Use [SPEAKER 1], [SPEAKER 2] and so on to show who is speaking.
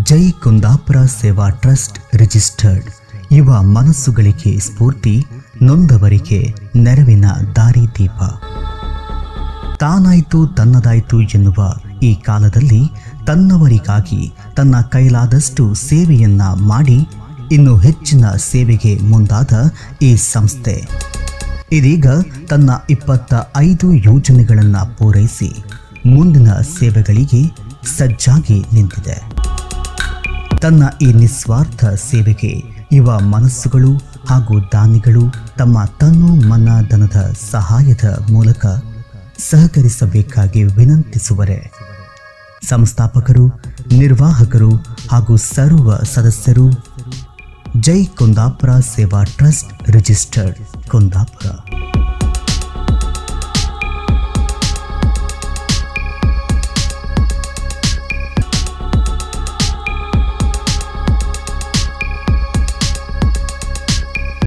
[SPEAKER 1] ಜೈ ಕುಂದಾಪುರ ಸೇವಾ trust registered ಯುವ ಮನಸ್ಸುಗಳಿಗೆ ಸ್ಫೂರ್ತಿ, ನೊಂದವರಿಗೆ ನೆರವಿನ ದಾರಿದೀಪ. ತಾನಾಯ್ತು ತನ್ನದಾಯ್ತು ಎನ್ನುವ ಈ ಕಾಲದಲ್ಲಿ ತನ್ನವರಿಗಾಗಿ ತನ್ನ ಕೈಲಾದಷ್ಟು ಸೇವೆಯನ್ನ ಮಾಡಿ ಇನ್ನು ಹೆಚ್ಚಿನ ಸೇವೆಗೆ ಮುಂದಾದ ಈ ಸಂಸ್ಥೆ ಇದೀಗ ತನ್ನ 25 ಯೋಜನೆಗಳನ್ನು ಪೂರೈಸಿ ಮುಂದಿನ ಸೇವೆಗಳಿಗೆ ಸಜ್ಜಾಗಿ ನಿಂತಿದೆ. ತನ್ನ ಈ ನಿಸ್ವಾರ್ಥ ಸೇವೆಗೆ ಯುವ ಮನಸ್ಸುಗಳು ಹಾಗೂ ದಾನಿಗಳು ತಮ್ಮ ತನು ಮನ ಧನದ ಸಹಾಯದ ಮೂಲಕ ಸಹಕರಿಸಬೇಕಾಗಿ ವಿನಂತಿಸುವರೆ. ಸಂಸ್ಥಾಪಕರು, ನಿರ್ವಾಹಕರು ಹಾಗೂ ಸರ್ವ ಸದಸ್ಯರು. ಜೈ ಕುಂದಾಪುರ ಸೇವಾ ಟ್ರಸ್ಟ್ ರಿಜಿಸ್ಟರ್ಡ್, ಕುಂದಾಪುರ.